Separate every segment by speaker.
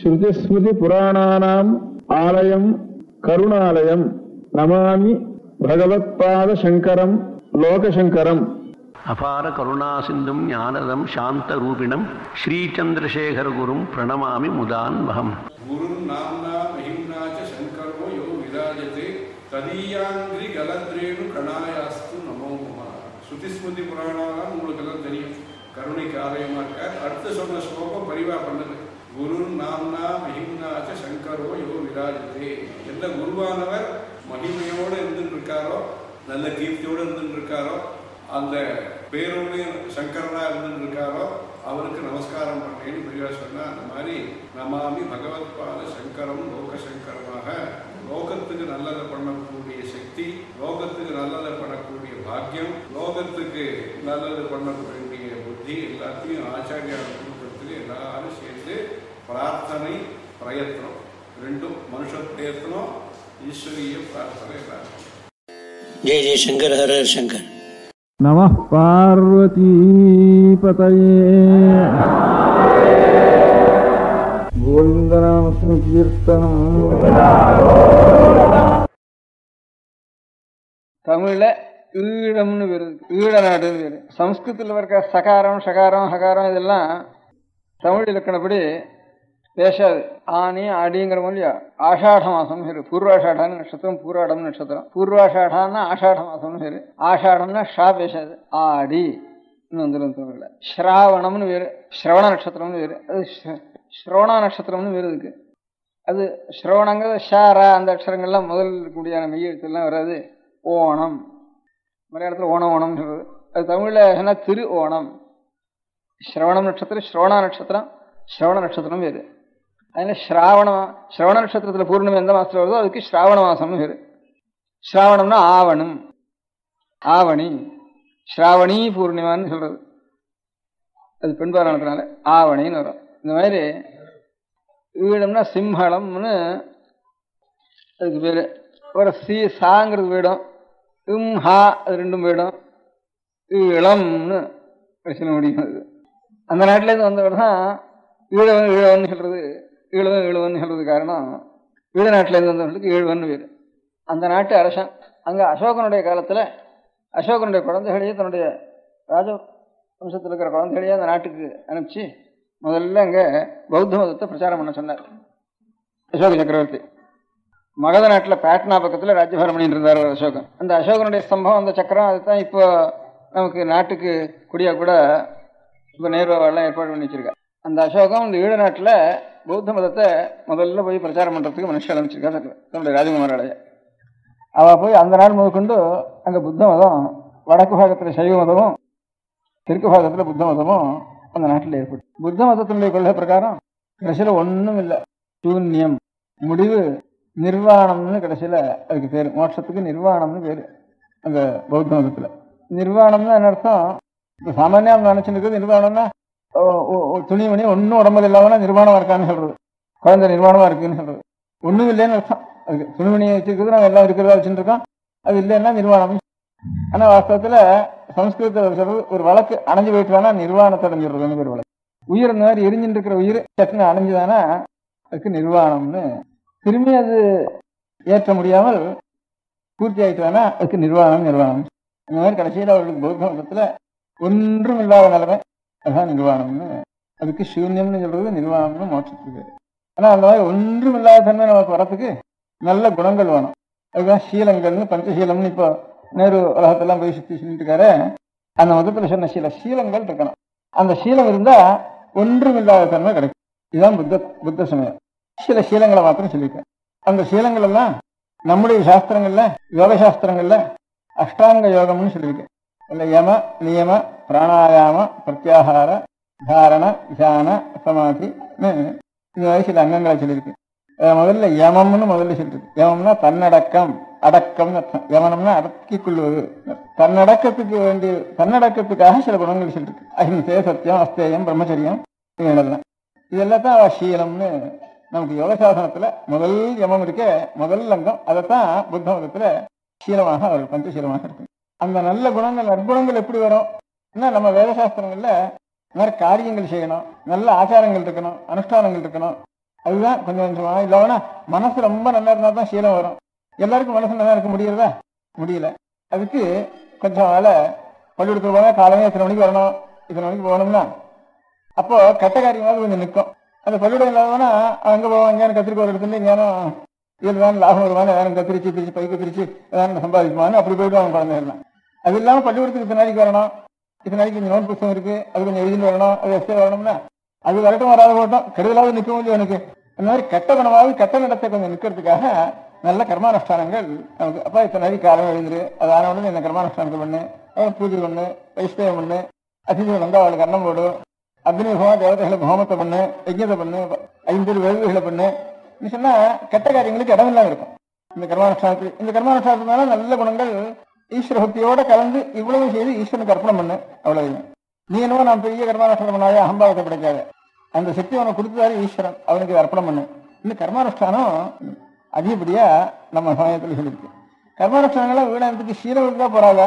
Speaker 1: ஸ்ருதிஸ்மிருதி புராணானாம் ஆலயம் கருணாலயம் நமாமி பகவத்பாத சங்கரம் லோகசங்கரம்.
Speaker 2: அபார கருணா சிந்தும் ஞானதம் சாந்த ரூபிணம் ஸ்ரீச்சந்திரசேகர குரும் பிரணமாமி முதான்வகம்.
Speaker 3: குரு நாம்னா மஹிம்னாச்ச சங்கரோ யோ விராஜதே ததீயாந்திரி கலத்ரேனு கணாயாஸ்து நமோ நம. ஸ்ருதிஸ்மிருதி புராணாலாம் உங்களுக்கு எல்லாம் தெரியும், கருணைக்கு ஆலயமா இருக்கார். அடுத்து சொன்ன ஸ்லோகம் பரிவா பண்ணது. குரு நாம்னா மஹிம்னாச்ச சங்கரோ யோ விராஜதே. எந்த குருவானவர் மகிமையோடு இருந்துட்டு இருக்காரோ, நல்ல கீர்த்தியோடு இருந்துட்டு இருக்காரோ, அந்த பேரோடு சங்கரனா இருந்துட்டு இருக்காரோ அவருக்கு நமஸ்காரம் பண்ணேன்னு பெரியவா சொன்னா. அந்த மாதிரி நமாமி பகவத்பாத சங்கரம் லோகசங்கரமாக லோகத்துக்கு நல்லதை பண்ணக்கூடிய சக்தி, லோகத்துக்கு நல்லதை பண்ணக்கூடிய பாக்கியம், லோகத்துக்கு நல்லது பண்ணக்கூடிய புத்தி எல்லாத்தையும் ஆச்சாரியார் கொடுக்கறதுக்கு எல்லாரும் சேர்ந்து பிரார்த்தனை பிரயத்னம் ரெண்டும், மனுஷ பிரயத்னம் ஈஸ்வரிய பிரார்த்தனை எல்லாரும்.
Speaker 4: ஜெய ஜெயசங்கர், ஹர ஹர சங்கர்.
Speaker 1: நமः பார்வதி பதயே. கோவிந்தநாம சங்கீர்த்தனம்.
Speaker 5: தமிழ்ல ஈழம்னு பேரு, ஈழ நாடுன்னு பேரு. சம்ஸ்கிருதத்தில் இருக்க சகாரம் ஷகாரம் ஹகாரம் இதெல்லாம் தமிழ் இலக்கணப்படி பேசாது. ஆனி ஆடிங்கிற மொழியா ஆஷாட மாசம் பேரு. பூர்வாஷாடான்னு நட்சத்திரம், பூராடம் நட்சத்திரம். பூர்வாஷாடான்னா ஆஷாட மாசம்னு பேரு. ஆஷாடம்னா ஷா பேசாது. ஆடி வந்துடும் தமிழ்ல. ஸ்ராவணம்னு பேரு, ஸ்ரவண நட்சத்திரம்னு பேரு. அது ஸ்ரவணா நட்சத்திரம்னு பேரு இருக்கு. அது ஸ்ரவணங்கிறது ஷாரா அந்த அக்ஷரங்கள்லாம் முதல் கூடியான மெய்யெழுத்துலாம் வராது. ஓணம் மலையாளத்தில் ஓணம் ஓணம்னு சொல்றது. அது தமிழ்ல என்ன திரு ஓணம். ஸ்ரவணம் நட்சத்திரம், ஸ்ரவணா நட்சத்திரம், ஸ்ரவண நட்சத்திரம் பேரு. அதனால ஸ்ரவண நட்சத்திரத்தில் பூர்ணிமை எந்த மாசத்துல வருதோ அதுக்கு ஸ்ராவண மாசம்னு பேரு. ஸ்ராவணம்னா ஆவணம், ஆவணி, ஸ்ராவணி பூர்ணிமான்னு சொல்றது. அது பெண்பாரானதுனால ஆவணின்னு வரும். இந்த மாதிரி வீடம்னா சிம்ஹளம்னு அதுக்கு பேரு. ஒரு சாங்கிறது வீடும், ஹா அது ரெண்டும் வீடும். இளம்னு பிரச்சனை முடியும். அந்த நாட்டிலேருந்து வந்தவர் தான் ஈழவன் சொல்றது. ஈழவன் சொல்றது காரணம் ஈழ நாட்டிலேருந்து வந்தவர்களுக்கு ஈழவன் பேர். அந்த நாட்டு அரசன் அங்கே அசோகனுடைய காலத்தில் அசோகனுடைய குழந்தைகளையே, தன்னுடைய ராஜ வம்சத்தில் இருக்கிற குழந்தைகளையே அந்த நாட்டுக்கு அனுப்பிச்சு முதல்ல அங்கே பௌத்த மதத்தை பிரச்சாரம் பண்ண சொன்னார் அசோக சக்கரவர்த்தி. மகத நாட்டில் பாட்னா பக்கத்தில் ராஜ்யபாரம் பண்ணிட்டு இருந்தார் அசோகன். அந்த அசோகனுடைய ஸ்தம்பம், அந்த சக்கரம், அதுதான் இப்போ நமக்கு நாட்டுக்கு குடியா கூட இப்போ நேருவாவெல்லாம் ஏற்பாடு பண்ணி வச்சிருக்கா. அந்த அசோகம் இந்த ஈழ நாட்டில் பௌத்த மதத்தை முதல்ல போய் பிரச்சாரம் பண்ணுறதுக்கு மனுஷன் ஆரம்பிச்சிருக்கா தன்னுடைய ராஜகுமாரோடைய. அவள் போய் அந்த நாள் முதற்கொண்டு அங்கே புத்த மதம், வடக்கு பாகத்தில் சைவ மதமும் தெற்கு பாகத்தில் புத்த மதமும் அந்த நாட்டில் ஏற்பட்டு, புத்த மதத்தினுடைய கொள்கை பிரகாரம் கடைசியில் ஒன்றும் இல்லை, சூன்யம், முடிவு, நிர்வாணம்னு கடைசியில் அதுக்கு பேர். மோட்சத்துக்கு நிர்வாணம்னு பேர் அந்த பௌத்த மதத்தில். நிர்வாணம்னு என்ன அர்த்தம்? இப்போ சாமானியாக நம்ம நினச்சிட்டு இருக்கிறது நிர்வாணம்னா துணிமணி ஒன்றும் உடம்புல இல்லாமனா நிர்வாணமாக இருக்கான்னு சொல்கிறது, குழந்தை நிர்வாணமாக இருக்குன்னு சொல்கிறது. ஒன்றும் இல்லைன்னு அர்த்தம். அதுக்கு துணிமணியை வச்சுருக்கிறது நம்ம எல்லாம் இருக்கிறதா வச்சுருக்கோம், அது இல்லைன்னா நிர்வாணம். ஆனால் வாஸ்தவத்தில் சம்ஸ்கிருதத்தில் சொல்கிறது ஒரு வழக்கு அணைஞ்சு போயிட்டு வேணா நிர்வாணத்தை அடைஞ்சிடுறதுன்னு ஒரு வழக்கு. உயிர் இந்த மாதிரி எரிஞ்சுட்டு இருக்கிற உயிர் சட்டுன்னு அணைஞ்சுதானா அதுக்கு நிர்வாணம்னு. திரும்பி அது ஏற்ற முடியாமல் பூர்த்தி ஆகிட்டு வேணா அதுக்கு நிர்வாணம். இந்த மாதிரி கடைசியில் அவர்களுக்கு பௌத்த மதத்தில் ஒன்றும் இல்லாத நிலைமை, அதுதான் நிர்வாணம்னு. அதுக்கு சூன்யம்னு சொல்றது நிர்வாணம்னு மோட்சத்துக்கு. ஆனால் அந்த மாதிரி ஒன்றும் இல்லாத தன்மை நமக்கு வரத்துக்கு நல்ல குணங்கள் வேணும். அதுதான் சீலங்கள்னு, பஞ்சசீலம்னு இப்போ நேரு உலகத்தெல்லாம் போய் சுற்றி சொல்லிட்டு இருக்காரு. அந்த மதத்தில் சொன்ன சில சீலங்கள் இருக்கணும். அந்த சீலம் இருந்தால் ஒன்றும் இல்லாத தன்மை கிடைக்கும். இதுதான் புத்த சமயம். சில சீலங்களை மாத்திரம் சொல்லியிருக்கேன். அந்த சீலங்கள் எல்லாம் நம்முடைய சாஸ்திரங்கள்ல, யோக சாஸ்திரங்கள்ல அஷ்டாங்க யோகம்னு சொல்லியிருக்கேன். இல்லை யம, நியம, பிராணாயாம, பிரத்யாகார, தாரண, தியான, சமாதி, இந்த மாதிரி சில அங்கங்களை சொல்லியிருக்கு. முதல்ல யமம்னு முதல்ல சொல்லியிருக்கு. யமம்னா தன்னடக்கம், அடக்கம்னு அர்த்தம். யமனம்னா அடக்கிக் கொள்வது. தன்னடக்கத்துக்கு வேண்டிய, தன்னடக்கத்துக்காக சில குணங்கள் சொல்லியிருக்கு. அஹிம்சை, சத்தியம், அஸ்தேயம், பிரம்மச்சரியம், இதெல்லாம் இதெல்லாம் தான் சீலம்னு நமக்கு யோக சாசனத்துல முதல் யமம் இருக்க, முதல் அங்கம். அதைத்தான் புத்த மதத்துல சீலமாக அவர்கள் பஞ்சசீலமாக இருக்கு. அந்த நல்ல குணங்கள், நற்குணங்கள் எப்படி வரும்? நம்ம வேதசாஸ்திரங்கள்ல நிறைய காரியங்கள் செய்யணும், நல்ல ஆச்சாரங்கள் இருக்கணும், அனுஷ்டானங்கள் இருக்கணும். அதுதான் கொஞ்சம் கொஞ்சமா. இல்லைன்னா மனசு ரொம்ப நல்லா இருந்தால் தான் சீலம் வரும். எல்லாருக்கும் மனசு நல்லா இருக்க முடியறதா? முடியல. அதுக்கு கொஞ்சம் வேலை பள்ளிக்கூடத்துக்கு போங்க, காலமே இத்தனை மணிக்கு வரணும், இத்தனை மணிக்கு போகணும்னா அப்போ கெட்ட காரியமாவது கொஞ்சம் நிற்கும். அந்த பள்ளிக்கூடம் இல்லாதவனா அங்கே போவான், எங்கேயானு கத்திரிக்கை ஒரு இடத்துல எங்கேயானும் இதில் தான் லாபம் வருவானு, ஏதாவது கத்திரிச்சு பிரிச்சு பைக்கு பிரிச்சு ஏதாவது சம்பாதிக்குவான்னு அப்படி போய்ட்டு அவன் குழந்தைகள்லாம். அது இல்லாமல் பள்ளிக்கூடத்துக்கு இத்தனை நாளைக்கு வரணும், இத்தனை நாளைக்கு கொஞ்சம் நோட் புத்தகம் இருக்கு, அது கொஞ்சம் எழுதிட்டு வரணும், அது எஸ்டே வரணும்னா அது வரட்டும் வராத போட்டோம், கெடுதலாவது நிற்க முடியும் எனக்கு. அந்த மாதிரி கெட்ட குணமாவது கெட்ட நடத்தை கொஞ்சம் நிற்கிறதுக்காக நல்ல கர்மானுஷ்டானங்கள் நமக்கு. அப்பா இத்தனை நாளைக்கு காலம் எழுந்துரு, அது ஆன உடனே இந்த கர்மானுஷ்டானங்கள் பண்ணு, பூஜை பண்ணு, வைஷ்ணவம் பண்ணு, அதிதிகள் வந்து அவளுக்கு அன்னம் போடு, அக்னி ஹோம தேவதைகளுக்கு ஹோமத்தை பண்ணு, யஜ்ஞத்தை பண்ணு, 50 வேள்விகளை பண்ணு சொன்னா கெட்ட காரியங்களுக்கு இடமில்லாம இருக்கும். இந்த கர்மானுஷ்டானத்துக்கு இந்த கர்மானுஷ்டானத்துனால நல்ல குணங்கள் ஈஸ்வர பக்தியோட கலந்து இவ்வளவு செய்து ஈஸ்வரனுக்கு அர்ப்பணம் பண்ணு. அவ்வளவு. நீ என்னவோ நான் பெரிய கர்மானுஷ்டானம் பண்ணாவே அகம்பாவத்தை கிடைக்காத, அந்த சக்தி அவனை கொடுத்ததாரு ஈஸ்வரன், அவனுக்கு அர்ப்பணம் பண்ணு. இந்த கர்மானுஷ்டானம் அதிகப்படியா நம்ம சமயத்தில் சொல்லியிருக்கு. கர்மானுஷ்டானங்கள்லாம் வீணத்துக்கு சீரவுக்கு தான் போறாங்க,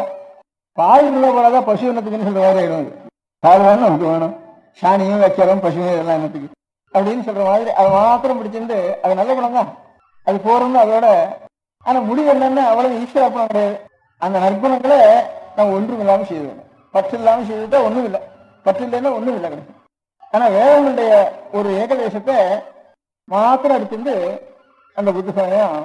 Speaker 5: பாலுக்குள்ள போறாதா பசு என்னத்துக்குன்னு சொல்ற மாதிரி ஆயிடும். பால் வேணும் நமக்கு வேணும், சாணியும் வைக்கலும் பசுவும் இதெல்லாம் என்னத்துக்கு அப்படின்னு சொல்ற மாதிரி அதை மாத்திரம் பிடிச்சிருந்து அது நல்ல குணம் தான், அது போறோம்னு அதோட. ஆனா முடிவு என்னன்னா அவ்வளவு ஈஸ்வர அர்ப்பணம் கிடையாது. அந்த நற்குணங்களை நம்ம ஒன்றும் இல்லாமல் செய்வோம். பற்று இல்லாமல் செய்துட்டா ஒன்றும் இல்லை, பற்று இல்லைன்னா ஒன்றும் இல்லை கிடைக்கும். ஆனா வேதங்களுடைய ஒரு ஏகதேசத்தை மாத்திரம் எடுத்துட்டு அந்த புத்த சமயம்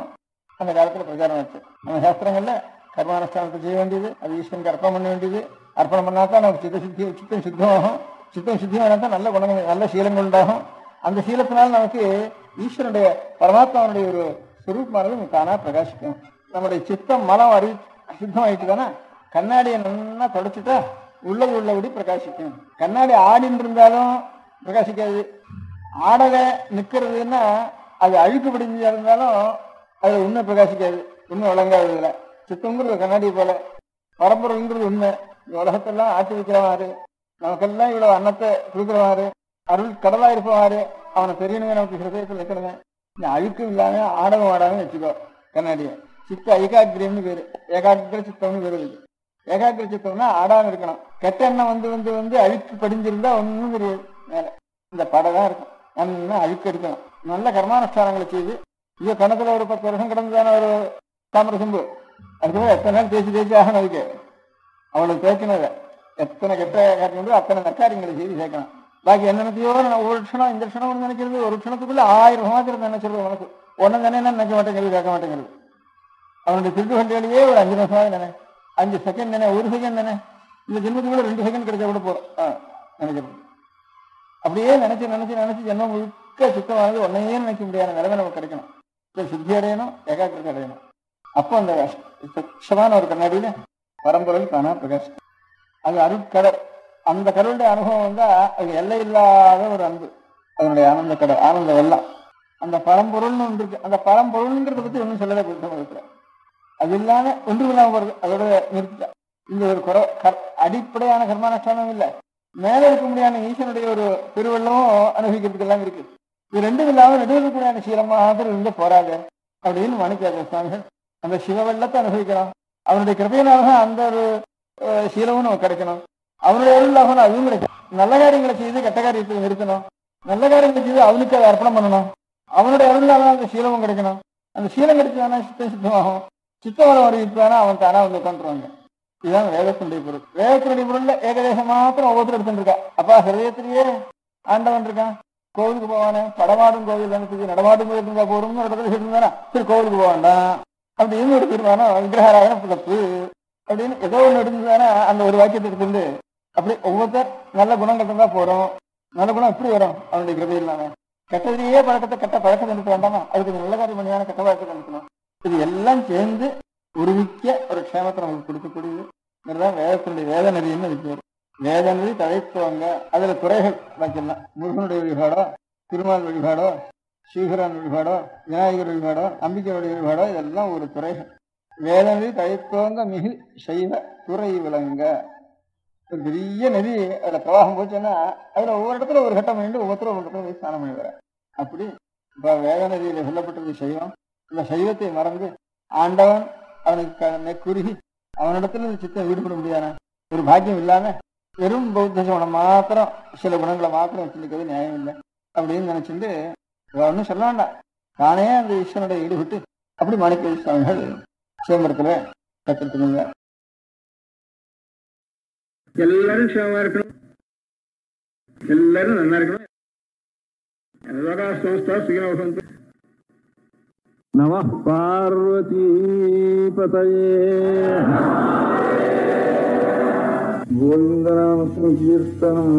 Speaker 5: அந்த காலத்துல பிரச்சாரம் ஆச்சு. நம்ம சாஸ்திரங்கள்ல கர்மானுஷ்டானத்தை செய்ய வேண்டியது, அது ஈஸ்வரனுக்கு அர்ப்பணம் பண்ண வேண்டியது. அர்ப்பணம் பண்ணாதான் நமக்கு சித்தம் சுத்தமாகும், சித்தம் சுத்தியமானா நல்ல குணங்கள் நல்ல சீலங்கள் உண்டாகும். அந்த சீலத்தினால் நமக்கு ஈஸ்வரனுடைய பரமாத்மாவுடைய ஒரு சுரூபமானது தானா பிரகாசிக்கும். நம்முடைய சித்தம் மலம் சுத்தம் ஆயிட்டு தானே கண்ணாடியை நல்லா தொடச்சுட்டா உள்ளது உள்ளபடி பிரகாசிக்கும். கண்ணாடி ஆடின்னு இருந்தாலும் பிரகாசிக்காது, ஆடலை நிற்கிறதுன்னா அது அழுக்கு படிஞ்சா இருந்தாலும் அது உண்மை பிரகாசிக்காது, உண்மை விளங்காது. இல்லை சித்தங்கிறது கண்ணாடி போல, பரம்பரைங்கிறது உண்மை. உலகத்தெல்லாம் ஆட்டி வைக்கிறவாரு, நமக்கெல்லாம் இவ்வளவு அன்னத்தை கொடுக்குறவாரு, அருள் கடலா இருப்பவாரு, அவனை தெரியணுங்க நமக்கு ஹிருதயத்தில் வைக்கிறவன். இந்த அழுக்கும் இல்லாம ஆடவும் ஆடாம வச்சுக்கோ கண்ணாடியை. சித்த ஐகாக்கிரியம்னு பேரு, ஏகாக்கிர சித்தம்னு பேரு. ஏகாக்கிர சித்தம்னா ஆடாம இருக்கணும். கெட்ட எண்ணம் வந்து வந்து வந்து அழுக்கு படிஞ்சிருந்தா ஒன்றும் தெரியாது, மேல இந்த படம் தான் இருக்கும். நல்லா அழுக்கு எடுக்கணும். நல்ல கர்மானுஷ்டானங்களை செய்து ஐயோ கணத்துல ஒரு 10 வருஷம் கிடந்ததான ஒரு தாமரை சொம்பு, அதுக்கு எத்தனை நாள் தேய்ச்சி தேய்ச்சி ஆகணும். அதுக்கு அவளுக்கு தேய்க்கணும். எத்தனை கெட்ட காரியங்களோ அத்தனை நற்காரியங்களை செய்து சேர்க்கணும். பாக்கி என்னென்னத்தையோ நான் ஒரு க்ஷணம் இந்த க்ஷணம் ஒன்று நினைக்கிறது, ஒரு க்ஷணத்துக்குள்ள 1000 சமாச்சாரத்தை நினைச்சிருது. உனக்கு ஒன்னும் தானே நினைக்க மாட்டேங்கிறது, கேட்க மாட்டேங்கிறது. அவனுடைய திருட்டு வண்டியிலேயே ஒரு 5 நிமிஷம் நினை, 5 செகண்ட் நினை, 1 செகண்ட் நினை, இந்த ஜென்மத்துக்குள்ள 2 செகண்ட் கிடைச்சா கூட போறோம் நினைக்கிறது. அப்படியே நினைச்சு நினைச்சு நினைச்சு ஜென்மம் முழுக்க சுத்தமானது ஒன்னையே நினைக்க முடியாத நிலைமை நமக்கு கிடைக்கணும். சித்தி அடையணும், ஏகாக்கிரத்தை அடையணும். அப்போ அந்த சுத்தமான ஒரு கண்ணாடியில பரம்பொருள் தானா பிரகாஷ். அது அருட்கடல். அந்த கடவுளுடைய அனுபவம் வந்தா அது எல்லை இல்லாத ஒரு அன்பு, அதனுடைய ஆனந்த கடல், ஆனந்த வெள்ளம். அந்த பரம்பொருள்னு ஒன்று இருக்கு. அந்த பரம்பொருள்ங்கிறத பத்தி ஒன்றும் சொல்லலை புத்தகத்துல. அது இல்லாம ஒன்று இல்லாம வருது, அதோட நிறுத்த. இந்த ஒரு அடிப்படையான கர்மானுஷ்டானம் இல்லை, மேல இருக்க முடியாத ஈசனுடைய ஒரு திருவள்ளமும் அனுபவிக்கிறதுக்கு எல்லாம் இருக்கு. இது ரெண்டும் இல்லாம நடுவதற்குரியான சீலமாக இருந்து போறாங்க அப்படின்னு மாணிக்க சுவாமிகள் அந்த சிவ வெள்ளத்தை அனுபவிக்கிறோம். அவனுடைய கிருபையினால அந்த ஒரு சீலமும் நமக்கு கிடைக்கணும். அவனுடைய அருளாக அதுவும் கிடைக்கும். நல்ல காரியங்களை செய்து கெட்ட காரியத்தை நிறுத்தணும், நல்ல காரியங்களை செய்து அவனுக்கு அதை அர்ப்பணம் பண்ணணும். அவனுடைய அருளாக அந்த சீலமும் கிடைக்கணும். அந்த சீலம் கிடைச்சதானா சித்தம் சுத்தமாகும், சித்தவரம் அறிவிப்பானா அவன் தானா வந்து உட்காந்துருவாங்க. இதுதான் வேதத்தினுடைய பொருள். வேதத்தினுடைய பொருள்ல ஏகதேசம் மாத்திரம் ஒவ்வொருத்தர் எடுத்துட்டு இருக்கா. அப்பா ஹிருதயத்திலேயே ஆண்டவன் இருக்கான். கோவிலுக்கு போவானே, படமாடும் கோவில் எனக்கு நடமாடும் கோவில் இருந்தா போறோம்னு ஒரு இடத்துல இருந்தானா சரி கோவிலுக்கு போக வேண்டாம் அப்படின்னு ஒரு தீர்மானம். விக்கிரகாராயண புலப்பு அப்படின்னு ஏதோ ஒண்ணு இருந்ததுதானே அந்த ஒரு வாக்கியத்தை எடுத்துட்டு அப்படி ஒவ்வொருத்தர் நல்ல குணங்கள் இருந்தா போறோம். நல்ல குணம் எப்படி வரும்? அவனுடைய கிருபை இல்லாம. கெட்டதிலேயே பழக்கத்தை கெட்ட பழக்கத்தை நிறுத்த வேண்டாமா? அதுக்கு நல்ல காரியம் பண்ணியான கெட்ட பழக்கத்தை நிறுத்தணும். இது எல்லாம் சேர்ந்து உருவிக்க ஒரு க்ஷேமத்தை நமக்கு கொடுக்கக்கூடியது. வேதத்தினுடைய வேத நதின்னு இருக்கு. வேத நதி தழைத்துவங்க. அதுல துறைகள் வைக்கலாம். முருகனுடைய வழிபாடோ, திருமால் வழிபாடோ, ஸ்ரீகரன் வழிபாடோ, விநாயகர் வழிபாடோ, அம்பிகையுடைய வழிபாடோ, இதெல்லாம் ஒரு துறைகள். வேத நதி தழைத்துவங்க மிகு சைவ துறை விளங்க. ஒரு பெரிய நதி அதுல பிரவாகம் போச்சுன்னா அதுல ஒவ்வொரு இடத்துல ஒரு கட்டம் பண்ணிட்டு ஒவ்வொருத்தரும் ஒரு இடத்துல போய் ஸ்நானம் பண்ணி வர. அப்படி இப்ப வேத நதியில சொல்லப்பட்டது சைவம். இந்த சைவத்தை மறந்து ஆண்டவன் அவனுக்கு குறுகி அவனிடத்துல சித்தம் ஈடுபட முடியாத ஒரு பாக்கியம் இல்லாம வெறும் பௌத்த சமணம் மாத்திரம் சில குணங்களை மாத்திரம் வச்சிருக்கிறது நியாயம் இல்லை அப்படின்னு நினைச்சிட்டு ஒன்றும் சொல்ல வேண்டாம், நானே அந்த ஈஸ்வரனோட ஈடுபட்டு அப்படி மாணிக்க சுவாமிகள் சிதம்பரத்துல கற்றுக்கணுங்க.
Speaker 1: எல்லாரும் சேவமா இருக்கணும், எல்லாரும் நல்லா இருக்கணும். நம பார்வதி பதயே. கோவிந்தநாம கீர்த்தனம்.